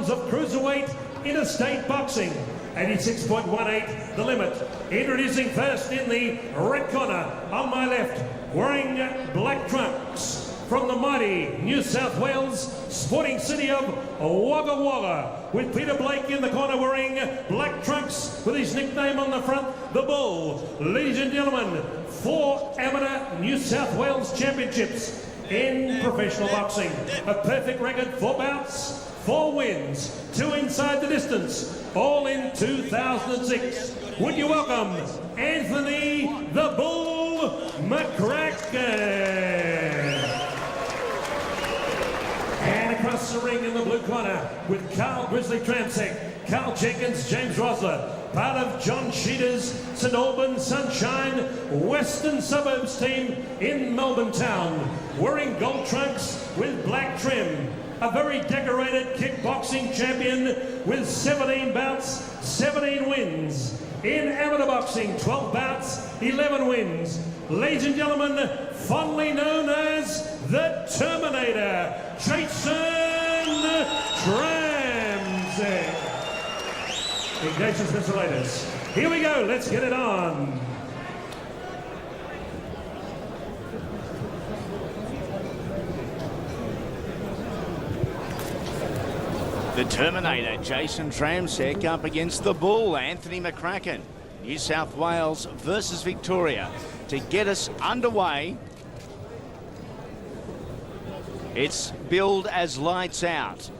rules of Cruiserweight interstate boxing. 86.18 the limit. Introducing first in the red corner on my left, wearing black trunks from the mighty New South Wales sporting city of Wagga Wagga, with Peter Blake in the corner wearing black trunks with his nickname on the front, the Bull. Ladies and gentlemen, 4 amateur New South Wales championships in professional boxing. A perfect record, 4 bouts, 4 wins, 2 inside the distance, all in 2006. Would you welcome Anthony the Bull McCracken? And across the ring in the blue corner with Carl Grizzly Tramsek, Carl Jenkins, James Rosler, part of John Sheeter's St Albans Sunshine Western Suburbs team in Melbourne town, wearing gold trunks with black trim. A very decorated kickboxing champion with 17 bouts, 17 wins. In amateur boxing, 12 bouts, 11 wins. Ladies and gentlemen, fondly known as the Terminator, Jason Tramsek. Ignatius Mitsoulitis. Here we go, let's get it on. The Terminator, Jason Tramsek, up against the Bull, Anthony McCracken. New South Wales versus Victoria. To get us underway, it's billed as lights out.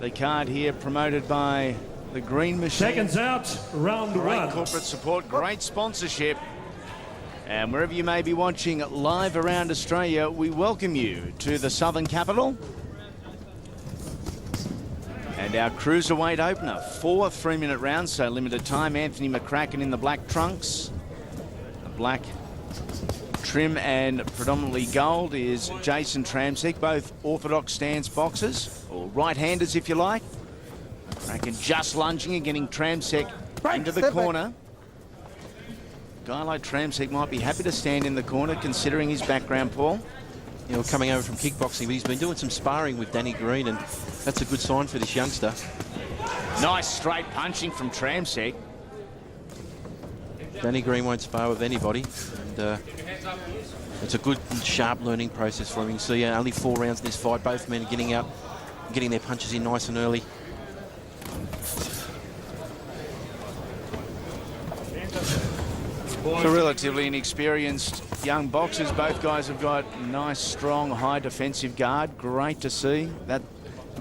The card here promoted by the Green Machine. Seconds out, round great 1. Corporate support, great sponsorship. And wherever you may be watching live around Australia, we welcome you to the Southern Capital. And our Cruiserweight opener, 4 3-minute rounds, so limited time. Anthony McCracken in the black trunks. The black trim and predominantly gold is Jason Tramsek, both orthodox stance boxers, or right-handers if you like. McCracken just lunging and getting Tramsek into the corner. A guy like Tramsek might be happy to stand in the corner considering his background, Paul. You know, coming over from kickboxing, but he's been doing some sparring with Danny Green, and that's a good sign for this youngster. Nice straight punching from Tramsek. Danny Green won't spar with anybody, and it's a good, sharp learning process for him. You can see only 4 rounds in this fight. Both men are getting out, getting their punches in nice and early. For relatively inexperienced young boxers, both guys have got nice, strong, high defensive guard. Great to see. That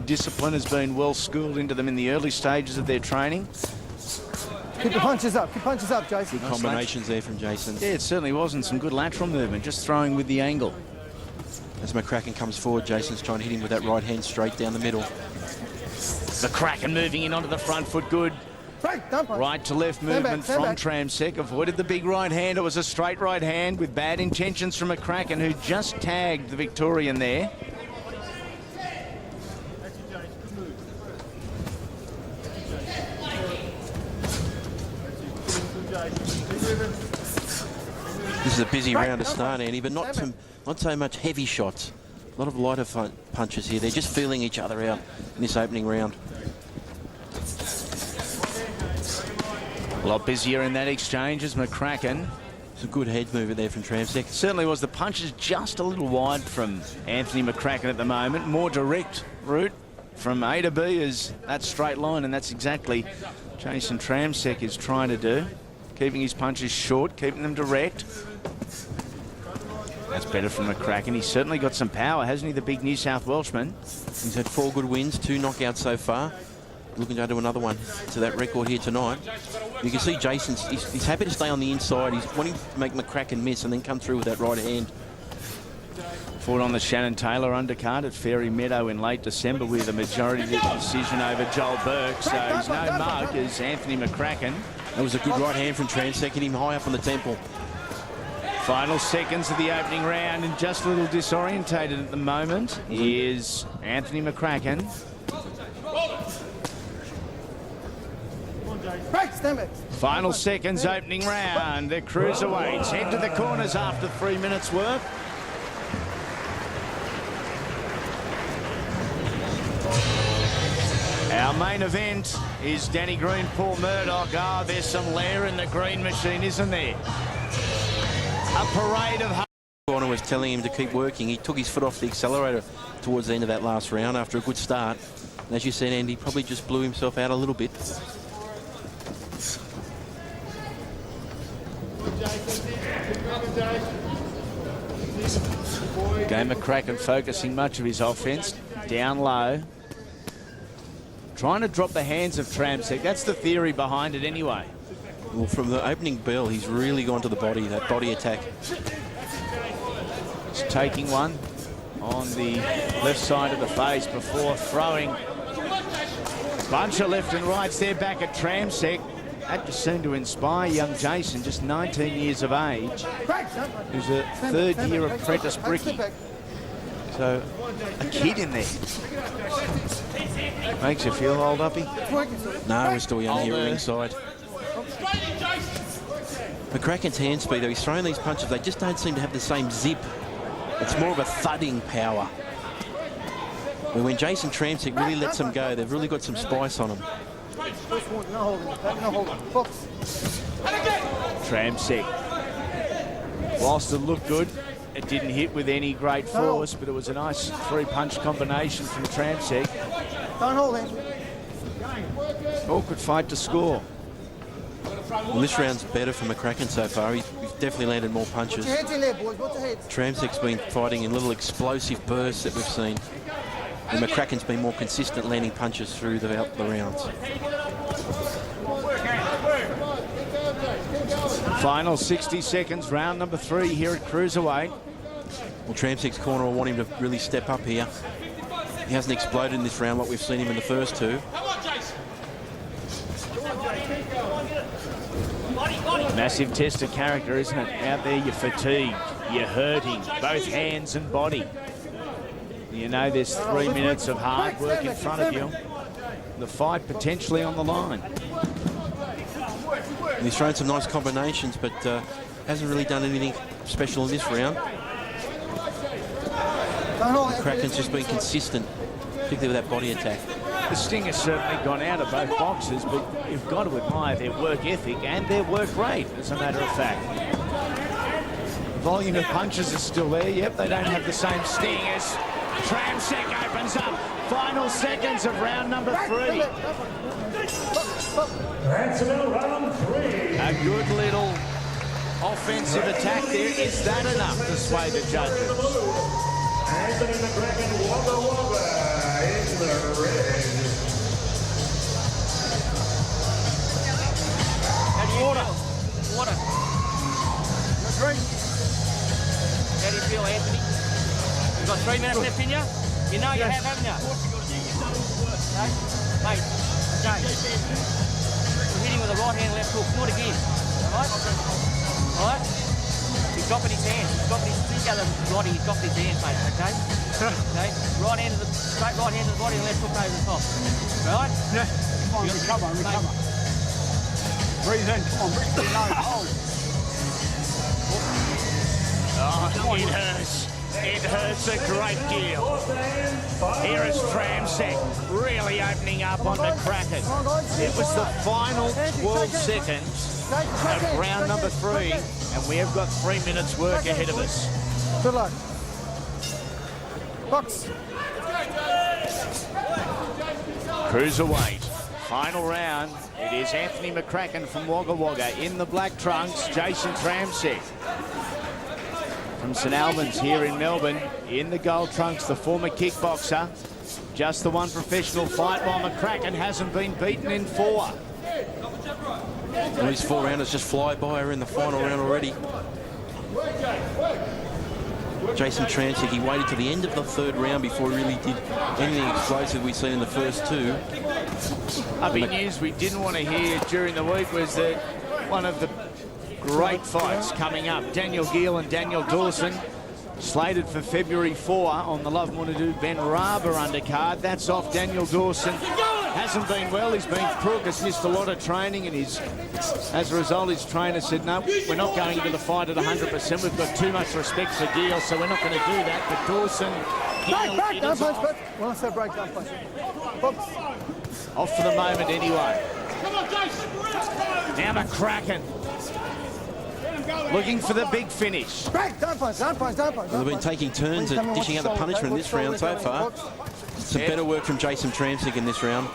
discipline has been well schooled into them in the early stages of their training. Keep the punches up, Jason. Good combinations there from Jason. Yeah, it certainly wasn't some good lateral movement, just throwing with the angle. As McCracken comes forward, Jason's trying to hit him with that right hand straight down the middle. McCracken moving in onto the front foot, good. Right to left movement from Tramsek. Avoided the big right hand. It was a straight right hand with bad intentions from McCracken, who just tagged the Victorian there. This is a busy round to start, Andy, but not so much heavy shots. A lot of lighter punches here. They're just feeling each other out in this opening round. A lot busier in that exchange as McCracken. It's a good head mover there from Tramsek. Certainly was. The punches just a little wide from Anthony McCracken at the moment. More direct route from A to B is that straight line, and that's exactly Jason Tramsek is trying to do. Keeping his punches short, keeping them direct. That's better from McCracken. He's certainly got some power, hasn't he, the big New South Welshman? He's had 4 good wins, 2 knockouts so far. Looking to do another one to that record here tonight. You can see Jason's, he's happy to stay on the inside. He's wanting to make McCracken miss and then come through with that right hand. Fought on the Shannon Taylor undercard at Fairy Meadow in late December with a majority decision over Joel Burke. So he's no mug as Anthony McCracken. That was a good right hand from Tramsek, hit him high up on the temple. Final seconds of the opening round, and just a little disorientated at the moment is Anthony McCracken. Final seconds, opening round. The Cruiserweights head to the corners after 3 minutes work. Our main event is Danny Green, Paul Murdoch. Ah, there's some lair in the green machine, isn't there? A parade of... Corner was telling him to keep working. He took his foot off the accelerator towards the end of that last round after a good start. And as you said, Andy, probably just blew himself out a little bit. Game McCracken focusing much of his offense down low. Trying to drop the hands of Tramsek. That's the theory behind it anyway. Well, from the opening bell, he's really gone to the body, that body attack. He's taking one on the left side of the face before throwing. Bunch of left and rights there back at Tramsek. That just seemed to inspire young Jason, just 19 years of age, who's a third-year apprentice brickie. So, a kid in there. Makes you feel old, Uppy? No, we're still young here at ringside. McCracken's hand speed, though, he's throwing these punches, they just don't seem to have the same zip. It's more of a thudding power. But when Jason Tramsek really lets them go, they've really got some spice on them. Tramsek. Whilst it looked good, it didn't hit with any great force, but it was a nice three-punch combination from Tramsek. Don't hold him. Awkward fight to score. Well, this round's better for McCracken so far. He's definitely landed more punches. Put your heads in there, boys. Put your heads. Tramsek's been fighting in little explosive bursts that we've seen. And McCracken's been more consistent landing punches through the rounds. Final 60 seconds, round number 3 here at Cruiserweight. Well, Tramsek's corner will want him to really step up here. He hasn't exploded in this round like we've seen him in the first two. Massive test of character, isn't it? Out there, you're fatigued, you're hurting, both hands and body. You know there's 3 minutes of hard work in front of you. The fight potentially on the line. And he's thrown some nice combinations, but hasn't really done anything special in this round. McCracken's just been consistent, particularly with that body attack. The sting has certainly gone out of both boxers, but you've got to admire their work ethic and their work rate, as a matter of fact. The volume of punches is still there. Yep, they don't have the same sting as Tramsek opens up. Final seconds of round number 3. That's about round 3. A good little offensive attack there. Is that enough to sway the judges? Anthony McCracken, Wagga Wagga in the red. Water. Water. Drink. How do you feel, Anthony? You've got 3 minutes left in you? You know you have, haven't you? Okay? Mate, okay. You're hitting with a right hand, left hook. Do it again. Alright? Alright? He's dropping his hand. He's dropping his other body. He's dropping his hand, mate. Okay? Okay? Right hand to the straight right hand to the body and left hook over the top. Alright? Yeah. Come on, recover, recover. Breathe in. Come on, breathe in. No, hold. Oh, it hurts. It hurts a great deal. Here is Tramsek really opening up on McCracken. It was the final 12 seconds of round number 3, and we have got 3 minutes work ahead of us. Good luck. Box. Cruiserweight, final round. It is Anthony McCracken from Wagga Wagga in the black trunks. Jason Tramsek from St Albans here in Melbourne in the gold trunks, the former kickboxer. Just the one professional fight, while McCracken hasn't been beaten in 4. And these 4 rounders just fly by her in the final round already. Jason Tramsek, he waited to the end of the 3rd round before he really did anything explosive we've seen in the first 2. Big news we didn't want to hear during the week was that one of the great fights coming up, Daniel Gill and Daniel Dawson, slated for February 4 on the Love Munadu Ben Raba undercard. That's off. Daniel Dawson hasn't been well. He's been crook, has missed a lot of training, and as a result, his trainer said, no, we're not going into the fight at 100%. We've got too much respect for Gill, so we're not going to do that. But Dawson... Break, don't punch, but when I say break, don't punch. Box. Off for the moment anyway. Now McCracken. Looking for the big finish. Break! Don't punch, don't punch, don't punch. They've been taking turns at dishing out the punishment this round so far. Some better work from Jason Tramsek in this round.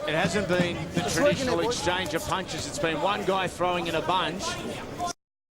It hasn't been the traditional exchange of punches. It's been one guy throwing in a bunch.